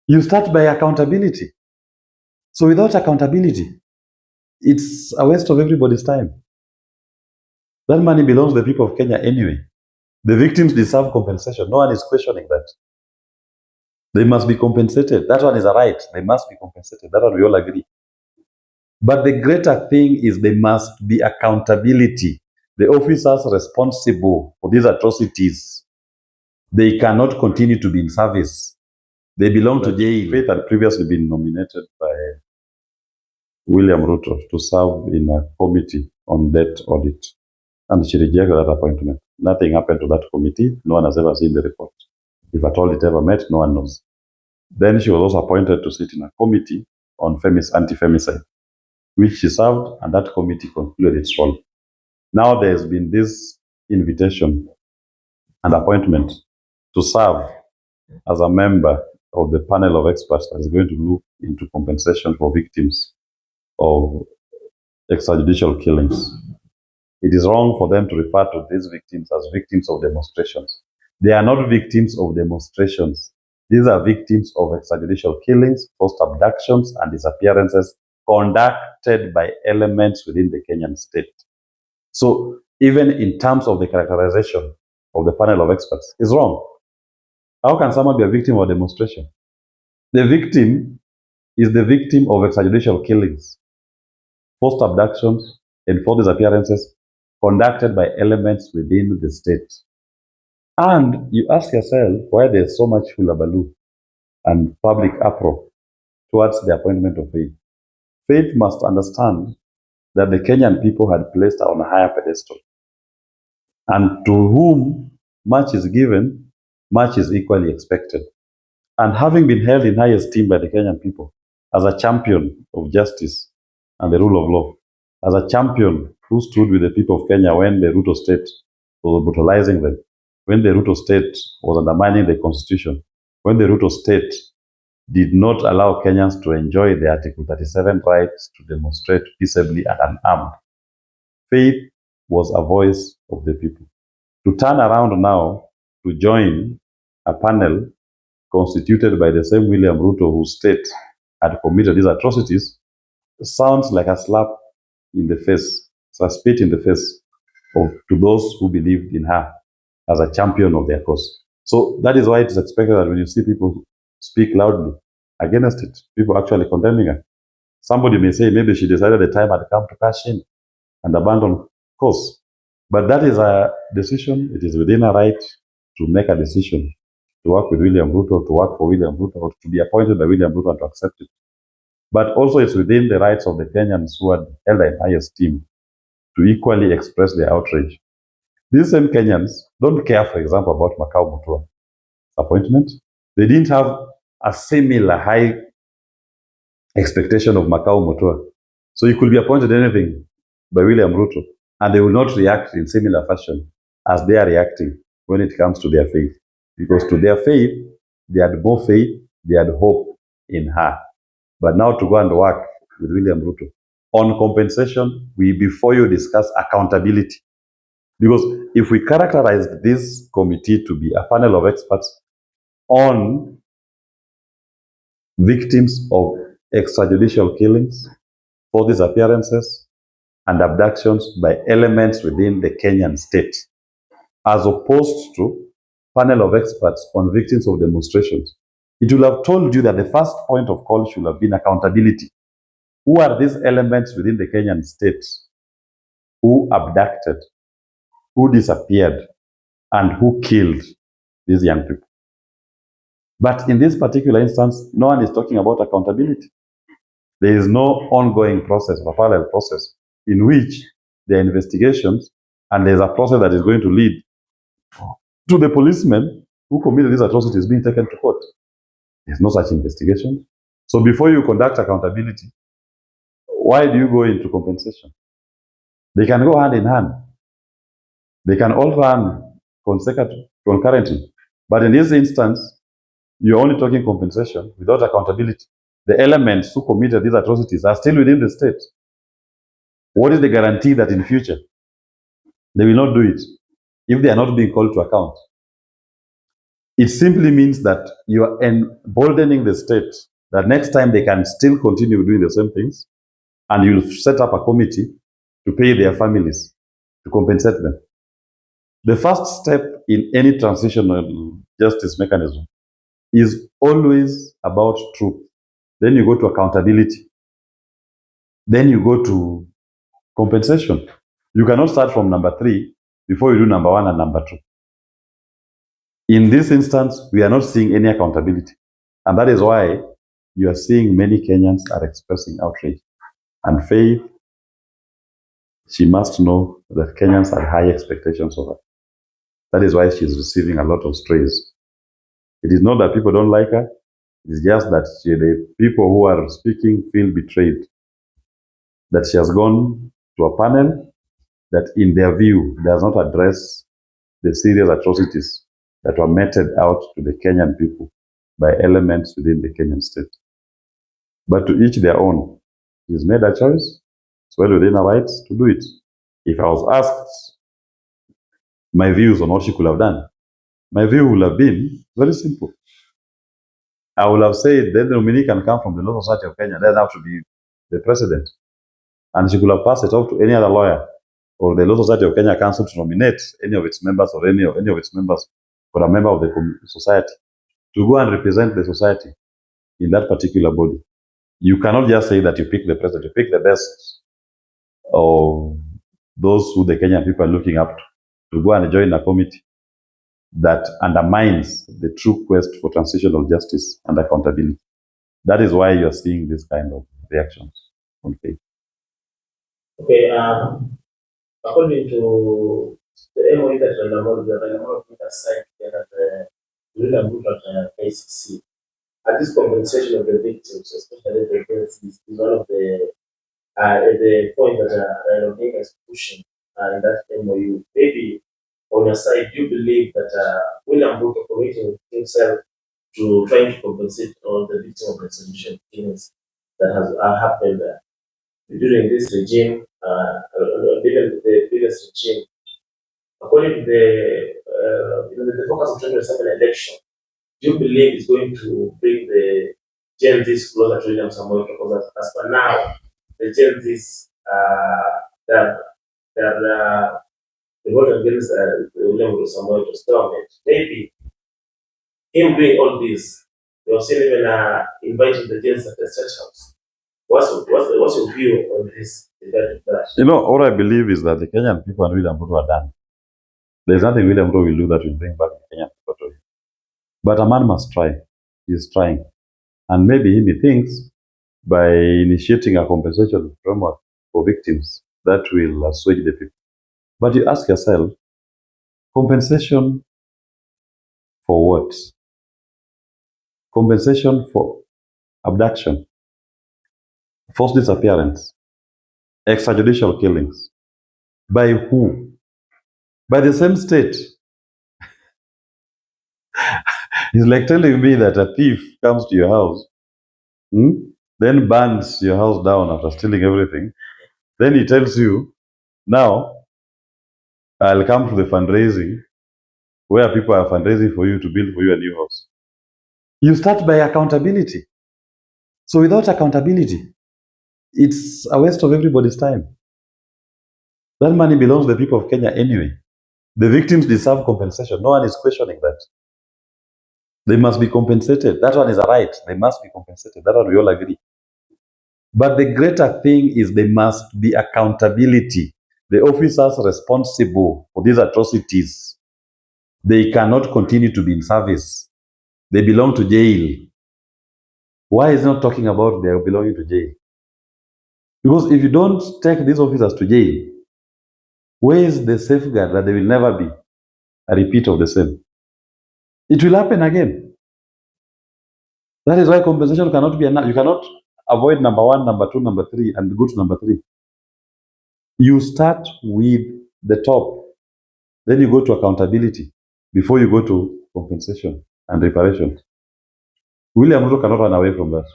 You start by accountability. So without accountability, it's a waste of everybody's time. That money belongs to the people of Kenya anyway. The victims deserve compensation. No one is questioning that. They must be compensated. That one is a right. They must be compensated. That one we all agree. But the greater thing is there must be accountability. The officers responsible for these atrocities, they cannot continue to be in service. They belong to jail. Faith had previously been nominated by William Ruto to serve in a committee on debt audit, and she rejected that appointment. Nothing happened to that committee. No one has ever seen the report. If at all it ever met, no one knows. Then she was also appointed to sit in a committee on anti-femicide, which she served, and that committee concluded its role. Now there's been this invitation and appointment to serve as a member of the panel of experts that is going to look into compensation for victims of extrajudicial killings. It is wrong for them to refer to these victims as victims of demonstrations. They are not victims of demonstrations. These are victims of extrajudicial killings, forced abductions, and disappearances conducted by elements within the Kenyan state. So even in terms of the characterization of the panel of experts, is wrong. How can someone be a victim of a demonstration? The victim is the victim of extrajudicial killings, forced abductions, and forced disappearances conducted by elements within the state. And you ask yourself why there's so much hullabaloo and public uproar towards the appointment of Faith. Faith must understand that the Kenyan people had placed her on a higher pedestal. And to whom much is given, much is equally expected. And having been held in high esteem by the Kenyan people as a champion of justice and the rule of law, as a champion who stood with the people of Kenya when the Ruto state was brutalizing them, when the Ruto state was undermining the constitution, when the Ruto state did not allow Kenyans to enjoy the Article 37 rights to demonstrate peaceably and unarmed. Faith was a voice of the people. To turn around now to join a panel constituted by the same William Ruto whose state had committed these atrocities sounds like a slap in the face, it's a spit in the face to those who believed in her as a champion of their cause. So that is why it is expected that when you see people speak loudly against it, people actually condemning her. Somebody may say maybe she decided the time had come to cash in and abandon cause. But that is a decision. It is within her right to make a decision to work with William Ruto, to work for William Ruto, or to be appointed by William Ruto and to accept it. But also it's within the rights of the Kenyans who are held in high esteem to equally express their outrage. These same Kenyans don't care, for example, about Makau Mutua's appointment. They didn't have a similar high expectation of Makau Mutua. So he could be appointed anything by William Ruto, and they will not react in similar fashion as they are reacting when it comes to their faith. Because to their faith, they had more faith, they had hope in her. But now to go and work with William Ruto on compensation, we before you discuss accountability. Because if we characterize this committee to be a panel of experts on victims of extrajudicial killings, forced disappearances, and abductions by elements within the Kenyan state, as opposed to panel of experts on victims of demonstrations, it will have told you that the first point of call should have been accountability. Who are these elements within the Kenyan state who abducted, who disappeared, and who killed these young people? But in this particular instance, no one is talking about accountability. There is no ongoing process or parallel process in which there are investigations and there's a process that is going to lead to the policemen who committed these atrocities being taken to court. There's no such investigation. So before you conduct accountability, why do you go into compensation? They can go hand in hand. They can all run concurrently. But in this instance, you're only talking compensation without accountability. The elements who committed these atrocities are still within the state. What is the guarantee that in future they will not do it if they are not being called to account? It simply means that you are emboldening the state that next time they can still continue doing the same things, and you'll set up a committee to pay their families, to compensate them. The first step in any transitional justice mechanism is always about truth. Then you go to accountability. Then you go to compensation. You cannot start from number 3 before you do number 1 and number 2. In this instance, we are not seeing any accountability. And that is why you are seeing many Kenyans are expressing outrage. And Faith, she must know that Kenyans have high expectations of her. That is why she is receiving a lot of strays. It is not that people don't like her. It is just that the people who are speaking feel betrayed. That she has gone to a panel that, in their view, does not address the serious atrocities that were meted out to the Kenyan people by elements within the Kenyan state. But to each their own. She's made a choice. It's well within her rights to do it. If I was asked my views on what she could have done, my view would have been very simple. I would have said that the nominee can come from the Law Society of Kenya. It doesn't have to be the president. And she could have passed it off to any other lawyer or the Law Society of Kenya Council to nominate any of its members or any of its members for a member of the society to go and represent the society in that particular body. You cannot just say that you pick the president. You pick the best of those who the Kenyan people are looking up to go and join a committee that undermines the true quest for transitional justice and accountability. That is why you are seeing this kind of reactions on Faith. Okay, according to the MOU that Raila signed together the William Ruto at ACC, at this compensation of the victims, especially the girls, is one of the point that Raila Odhiambo is pushing in that MOU. Maybe on your side, do you believe that William Ruto committing himself to trying to compensate all the victims of the solution killings that has happened during this regime, even the previous regime, according to the focus of 2027 election, do you believe it's going to bring the Gen Zs closer to William Samoei? Because as for now, the Gen Zs they're voting against William Samoei to government. Maybe him doing all this, they have seen even inviting the Gen Z at the Church House. What's your view on this? You know, what I believe is that the Kenyan people and William Ruto are done. There's nothing William Ruto will do that will bring back the Kenyan people to him. But a man must try. He's trying. And maybe he thinks by initiating a compensation framework for victims, that will assuage the people. But you ask yourself, compensation for what? Compensation for abduction, forced disappearance, extrajudicial killings. By who? By the same state. It's like telling me that a thief comes to your house, then burns your house down after stealing everything. Then he tells you, now I'll come to the fundraising where people are fundraising for you to build for you a new house. You start by accountability. So without accountability, it's a waste of everybody's time. That money belongs to the people of Kenya anyway. The victims deserve compensation. No one is questioning that. They must be compensated. That one is a right. They must be compensated. That one we all agree. But the greater thing is there must be accountability. The officers responsible for these atrocities, they cannot continue to be in service. They belong to jail. Why is he not talking about their belonging to jail? Because if you don't take these officers to jail, where is the safeguard that there will never be a repeat of the same? It will happen again. That is why compensation cannot be enough. You cannot avoid number 1, number 2, number 3, and go to number 3. You start with the top, then you go to accountability before you go to compensation and reparation. William Ruto cannot run away from that.